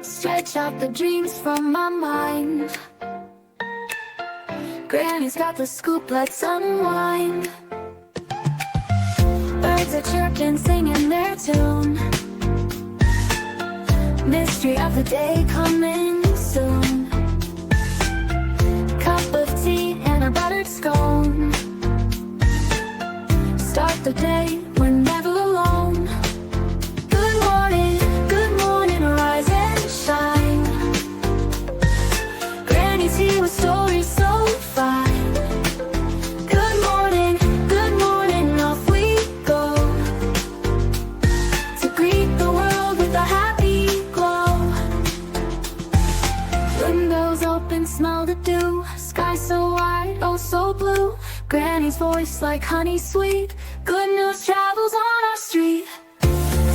Stretch out the dreams from my mind. Granny's got the scoop, let's unwind. Birds are chirping, singing their tune. Mystery of the day coming soon. Cup of tea and a buttered scone. Start the day, we're never alone. Good morning, rise and shine. Granny's here with stories so fine. Good morning, off we go. To greet the world with a happy glow. Windows open, smell the dew. Sky so wide, oh so blue. Granny's voice like honey sweet. Good news travels on our street.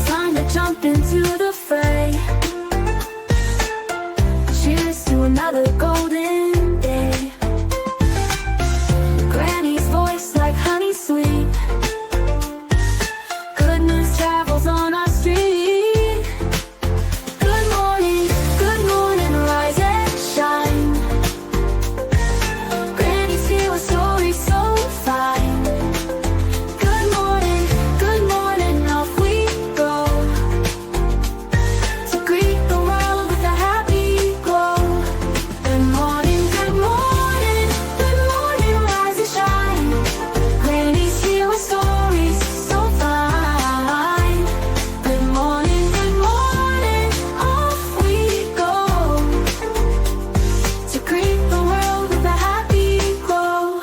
Time to jump into the fray. Cheers to another golden day. Granny's voice like honey sweet. Good news travels on our street. Good morning, rise and shine. Granny's here with stories so fine. Good morning, off we go. To greet the world with a happy glow. Good morning, rise and shine. Granny's here with stories so fine. Good morning, off we go. To greet the world with a happy glow.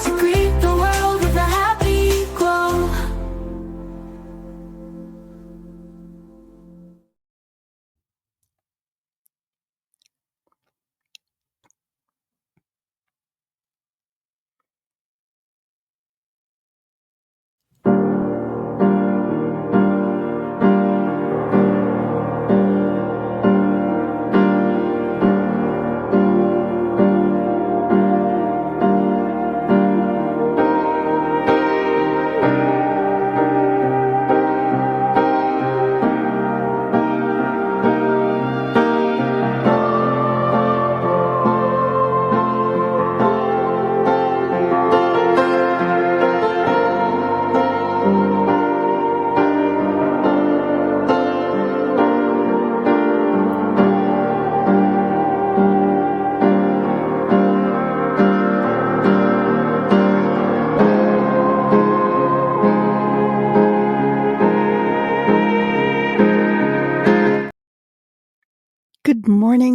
To greet the world with a happy glow.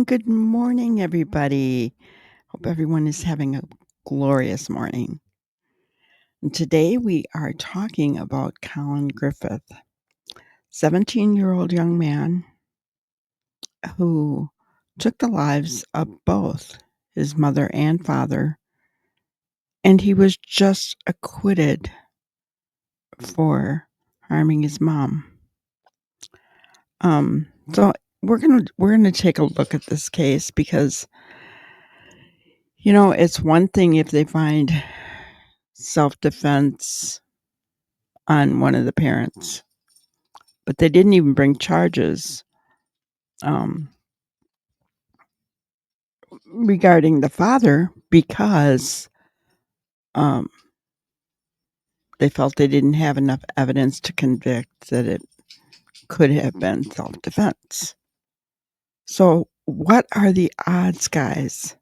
Good morning, everybody. Hope everyone is having a glorious morning. And today we are talking about Collin Griffith, 17-year-old young man who took the lives of both his mother and father, and he was just acquitted for harming his mom. So we're gonna take a look at this case because, you know, it's one thing if they find self-defense on one of the parents, but they didn't even bring charges regarding the father because they felt they didn't have enough evidence to convict that it could have been self-defense. So what are the odds, guys?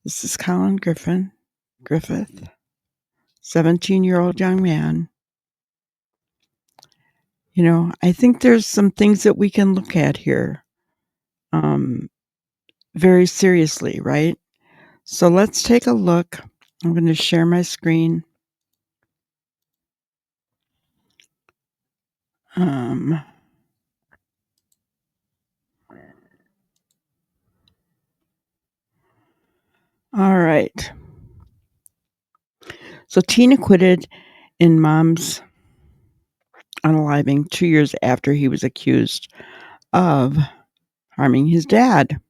This is Collin Griffith, 17-year-old young man. You know, I think there's some things that we can look at here very seriously, right? So let's take a look. I'm going to share my screen. All right. So teen acquitted in mom's unaliving 2 years after he was accused of harming his dad.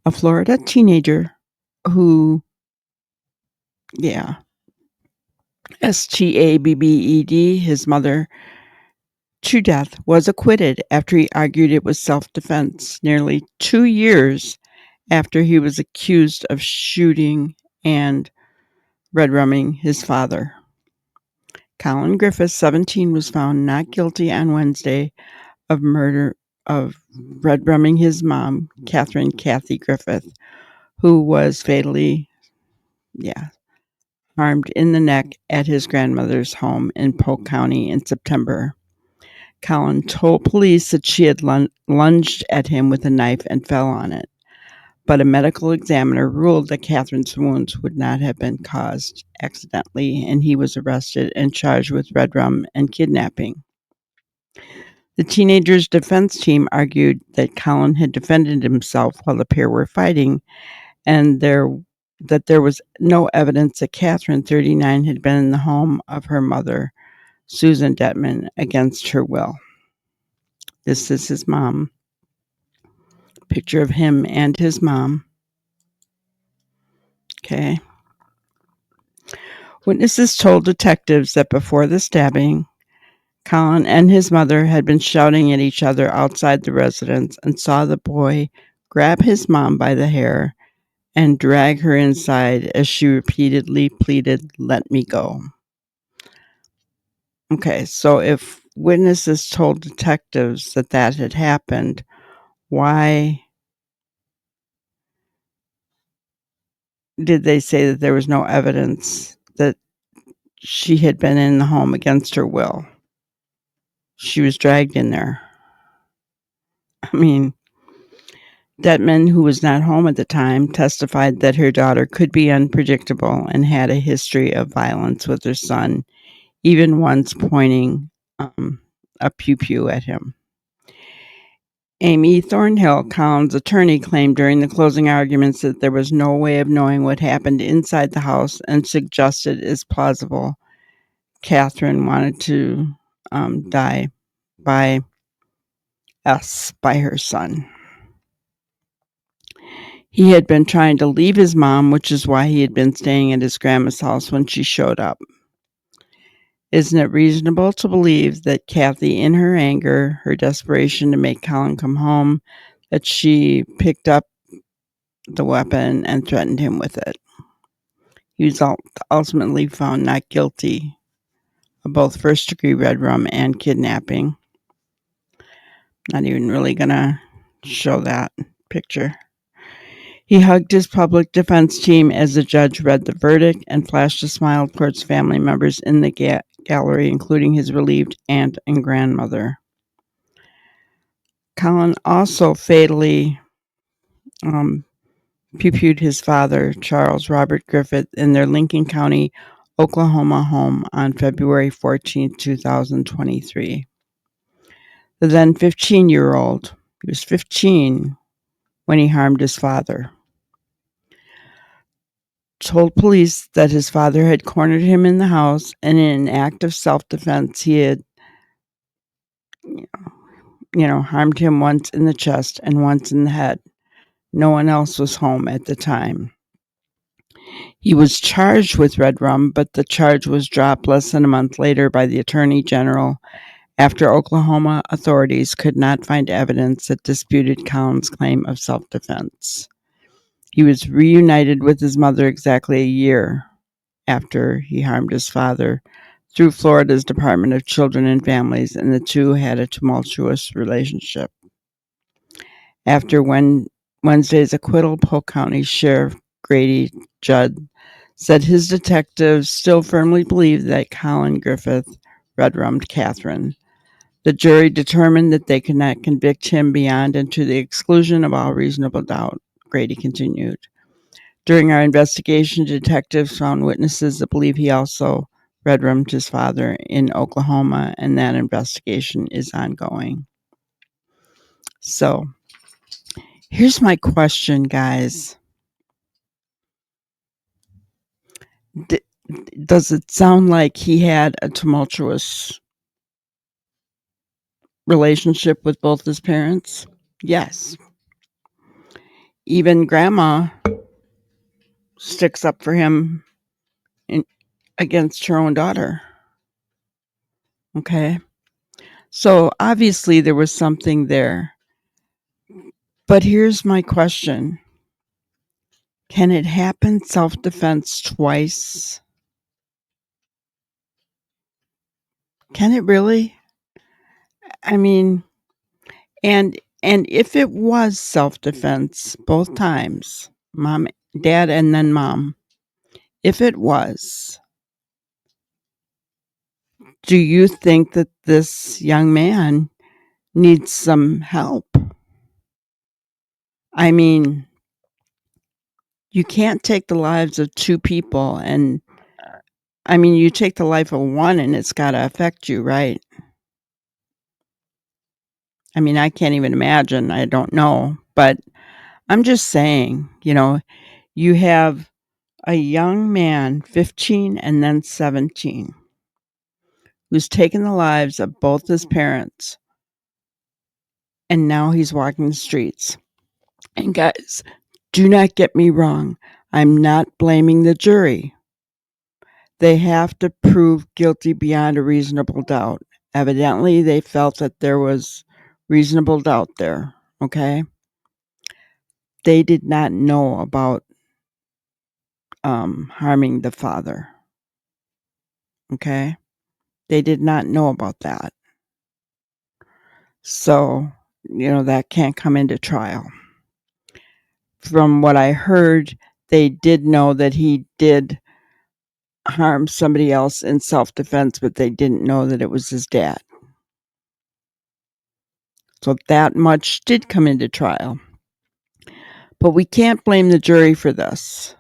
A Florida teenager who, Stabbed his mother to death, was acquitted after he argued it was self-defense, nearly 2 years after he was accused of shooting and red rumming his father. Collin Griffith, 17, was found not guilty on Wednesday of murder of red rumming his mom, Kathy Griffith, who was fatally harmed in the neck at his grandmother's home in Polk County in September. Collin told police that she had lunged at him with a knife and fell on it, but a medical examiner ruled that Catherine's wounds would not have been caused accidentally, and he was arrested and charged with red rum and kidnapping. The teenager's defense team argued that Collin had defended himself while the pair were fighting, and that there was no evidence that Catherine, 39, had been in the home of her mother, Susan Detman, against her will. This is his mom. Picture of him and his mom. Okay. Witnesses told detectives that before the stabbing, Collin and his mother had been shouting at each other outside the residence and saw the boy grab his mom by the hair and drag her inside as she repeatedly pleaded, "Let me go." Okay, so if witnesses told detectives that that had happened, why did they say that there was no evidence that she had been in the home against her will? She was dragged in there. I mean, Detman, who was not home at the time, testified that her daughter could be unpredictable and had a history of violence with her son, even once pointing a pew-pew at him. Amy Thornhill, Collin's attorney, claimed during the closing arguments that there was no way of knowing what happened inside the house and suggested as plausible Catherine wanted to die by her son. He had been trying to leave his mom, which is why he had been staying at his grandma's house when she showed up. Isn't it reasonable to believe that Kathy, in her anger, her desperation to make Collin come home, that she picked up the weapon and threatened him with it? He was ultimately found not guilty of both first-degree red rum and kidnapping. Not even really gonna show that picture. He hugged his public defense team as the judge read the verdict and flashed a smile towards family members in the gallery, including his relieved aunt and grandmother. Collin also fatally pew-pewed his father, Charles Robert Griffith, in their Lincoln County, Oklahoma home on February 14, 2023. The then 15-year-old, he was 15 when he harmed his father, told police that his father had cornered him in the house, and in an act of self-defense, he had, harmed him once in the chest and once in the head. No one else was home at the time. He was charged with red rum, but the charge was dropped less than a month later by the Attorney General after Oklahoma authorities could not find evidence that disputed Collin's claim of self-defense. He was reunited with his mother exactly a year after he harmed his father through Florida's Department of Children and Families, and the two had a tumultuous relationship. After Wednesday's acquittal, Polk County Sheriff Grady Judd said his detectives still firmly believe that Collin Griffith red-rummed Catherine. The jury determined that they could not convict him beyond and to the exclusion of all reasonable doubt, Grady continued. During our investigation, detectives found witnesses that believe he also red-rummed his father in Oklahoma, and that investigation is ongoing. So, here's my question, guys. Does it sound like he had a tumultuous relationship with both his parents? Yes. Even grandma sticks up for him against her own daughter. Okay. So obviously there was something there. But here's my question. Can it happen self-defense twice? Can it really? I mean, and if it was self-defense both times, mom, dad, and then mom, if it was, do you think that this young man needs some help? I mean, you can't take the lives of two people, and I mean, you take the life of one and it's got to affect you, right? I mean, I can't even imagine. I don't know. But I'm just saying, you have a young man, 15 and then 17, who's taken the lives of both his parents, and now he's walking the streets. And guys, do not get me wrong. I'm not blaming the jury. They have to prove guilty beyond a reasonable doubt. Evidently, they felt that there was reasonable doubt there, okay? They did not know about harming the father, okay? They did not know about that. So, that can't come into trial. From what I heard, they did know that he did harm somebody else in self-defense, but they didn't know that it was his dad. So that much did come into trial. But we can't blame the jury for this.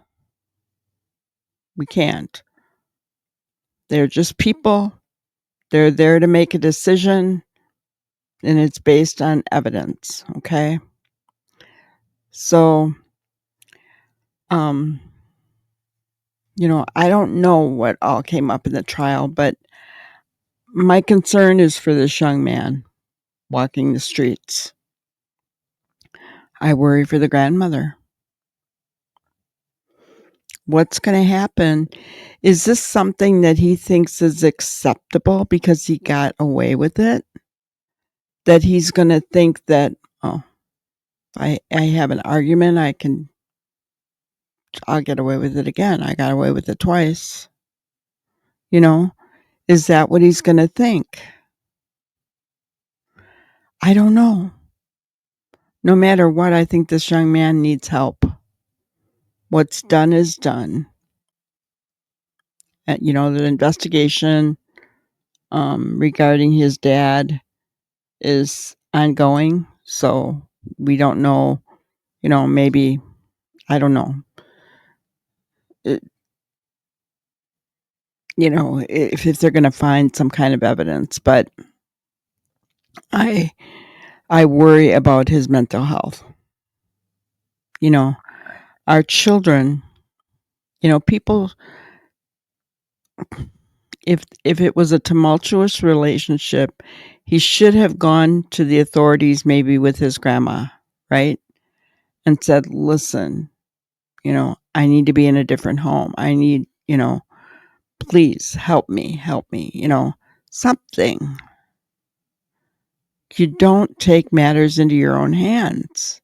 We can't. They're just people. They're there to make a decision, and it's based on evidence, okay? So, I don't know what all came up in the trial, but my concern is for this young man walking the streets. I worry for the grandmother. What's going to happen? Is this something that he thinks is acceptable because he got away with it? That he's going to think that, oh, I have an argument, I'll get away with it again. I got away with it twice. Is that what he's going to think? I don't know. No matter what, I think this young man needs help. What's done is done. And, the investigation regarding his dad is ongoing. So we don't know, maybe, I don't know. If they're going to find some kind of evidence, but I worry about his mental health. Our children, people, if it was a tumultuous relationship, he should have gone to the authorities, maybe with his grandma, right? And said, listen, I need to be in a different home. I need, please help me, something. You don't take matters into your own hands,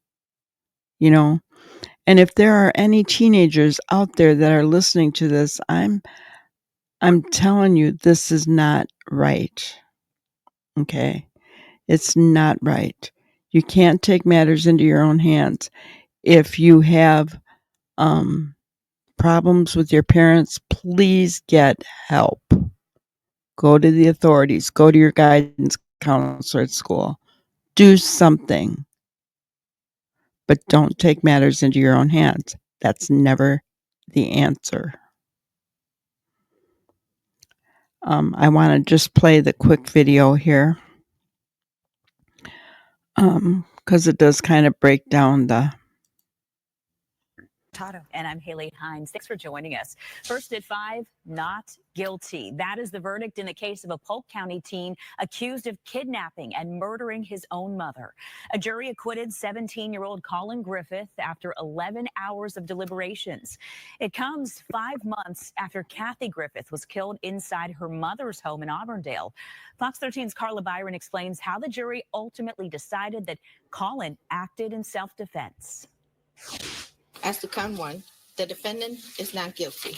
And if there are any teenagers out there that are listening to this, I'm telling you, this is not right. Okay? It's not right. You can't take matters into your own hands. If you have problems with your parents, please get help. Go to the authorities. Go to your guidance counselor at school. Do something. But don't take matters into your own hands. That's never the answer. I want to just play the quick video here because it does kind of break down the And I'm Haley Hines. Thanks for joining us. First at 5, not guilty. That is the verdict in the case of a Polk County teen accused of kidnapping and murdering his own mother. A jury acquitted 17-year-old Collin Griffith after 11 hours of deliberations. It comes 5 months after Kathy Griffith was killed inside her mother's home in Auburndale. Fox 13's Carla Byron explains how the jury ultimately decided that Collin acted in self-defense. As to count 1, the defendant is not guilty.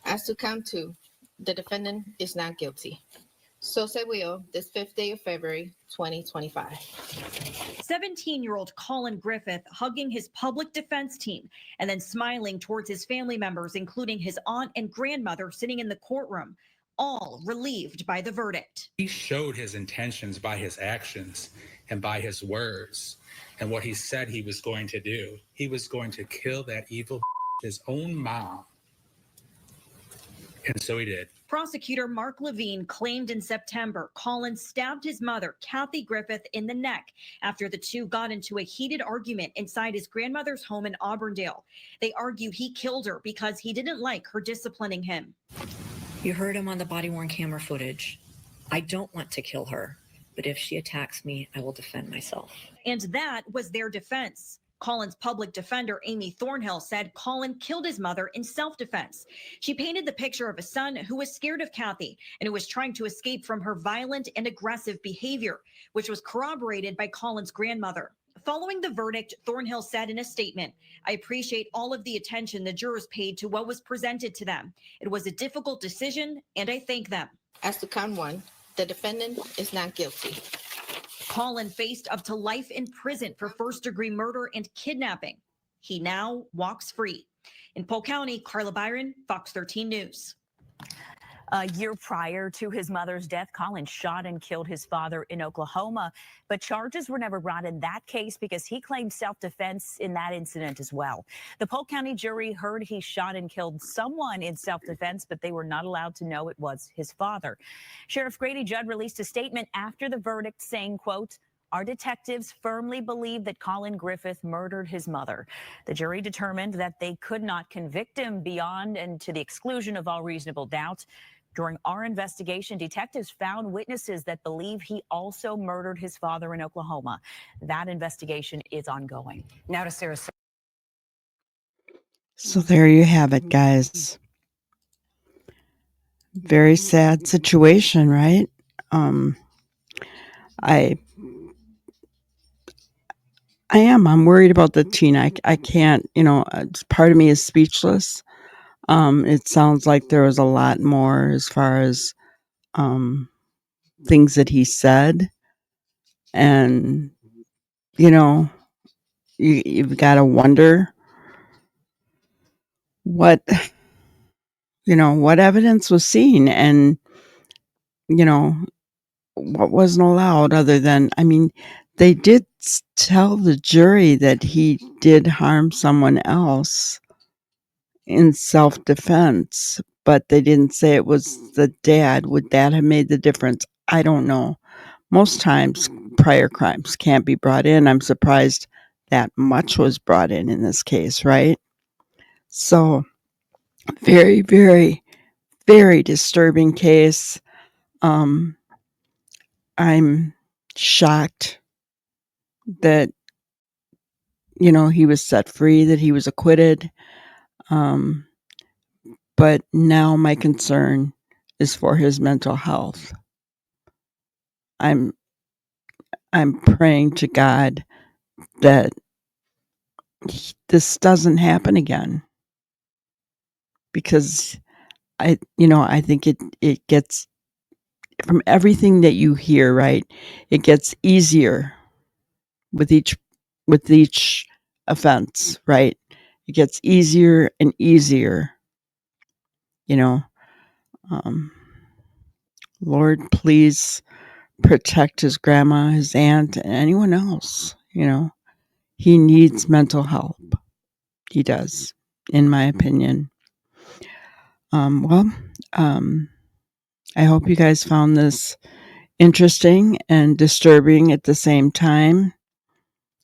As to count 2, the defendant is not guilty. So say we all this 5th day of February, 2025. 17-year-old Collin Griffith hugging his public defense team and then smiling towards his family members, including his aunt and grandmother sitting in the courtroom, all relieved by the verdict. He showed his intentions by his actions and by his words and what he said he was going to do. He was going to kill that evil his own mom. And so he did. Prosecutor Mark Levine claimed in September Collin stabbed his mother, Kathy Griffith, in the neck after the two got into a heated argument inside his grandmother's home in Auburndale. They argue he killed her because he didn't like her disciplining him. You heard him on the body-worn camera footage. I don't want to kill her, but if she attacks me, I will defend myself. And that was their defense. Collin's public defender, Amy Thornhill, said Collin killed his mother in self-defense. She painted the picture of a son who was scared of Kathy and who was trying to escape from her violent and aggressive behavior, which was corroborated by Collin's grandmother. Following the verdict, Thornhill said in a statement, "I appreciate all of the attention the jurors paid to what was presented to them. It was a difficult decision, and I thank them." As to count 1, the defendant is not guilty. Collin faced up to life in prison for first-degree murder and kidnapping. He now walks free. In Polk County, Carla Byron, Fox 13 News. A year prior to his mother's death, Collin shot and killed his father in Oklahoma, but charges were never brought in that case because he claimed self-defense in that incident as well. The Polk County jury heard he shot and killed someone in self-defense, but they were not allowed to know it was his father. Sheriff Grady Judd released a statement after the verdict saying, quote, "Our detectives firmly believe that Collin Griffith murdered his mother. The jury determined that they could not convict him beyond and to the exclusion of all reasonable doubt. During our investigation, detectives found witnesses that believe he also murdered his father in Oklahoma. That investigation is ongoing." Now to Sarah. So there you have it, guys. Very sad situation, right? I'm worried about the teen. I can't, part of me is speechless. It sounds like there was a lot more as far as things that he said. And, you've got to wonder what evidence was seen and, what wasn't allowed other than, they did tell the jury that he did harm someone else in self-defense, but they didn't say it was the dad. Would that have made the difference? I don't know. Most times prior crimes can't be brought in. I'm surprised that much was brought in this case, right? So very, very, very disturbing case. I'm shocked that, he was set free, that he was acquitted. But now my concern is for his mental health. I'm praying to God that this doesn't happen again, because I think it gets, from everything that you hear, right, it gets easier with each offense, right? It gets easier and easier, Lord, please protect his grandma, his aunt, and anyone else. He needs mental help. He does, in my opinion. I hope you guys found this interesting and disturbing at the same time.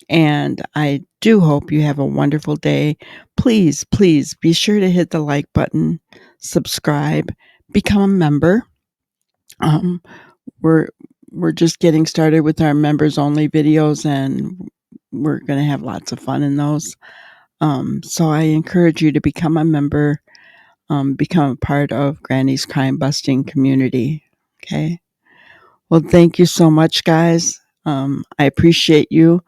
And I do hope you have a wonderful day. Please, please be sure to hit the like button, subscribe, become a member. Um, we're just getting started with our members only videos, and we're going to have lots of fun in those. So I encourage you to become a member, become a part of Granny's crime busting community. Okay. Well, thank you so much, guys. I appreciate you.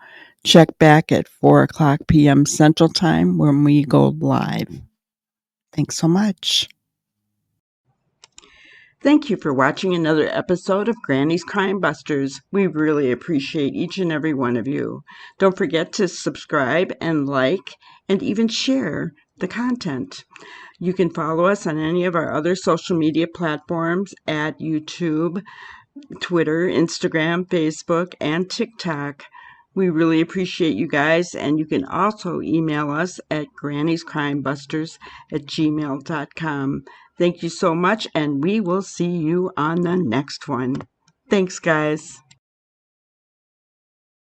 Check back at 4:00 p.m. Central Time when we go live. Thanks so much. Thank you for watching another episode of Granny's Crime Busters. We really appreciate each and every one of you. Don't forget to subscribe and like and even share the content. You can follow us on any of our other social media platforms at YouTube, Twitter, Instagram, Facebook, and TikTok. We really appreciate you guys, and you can also email us at grannyscrimebusters@gmail.com. Thank you so much, and we will see you on the next one. Thanks, guys.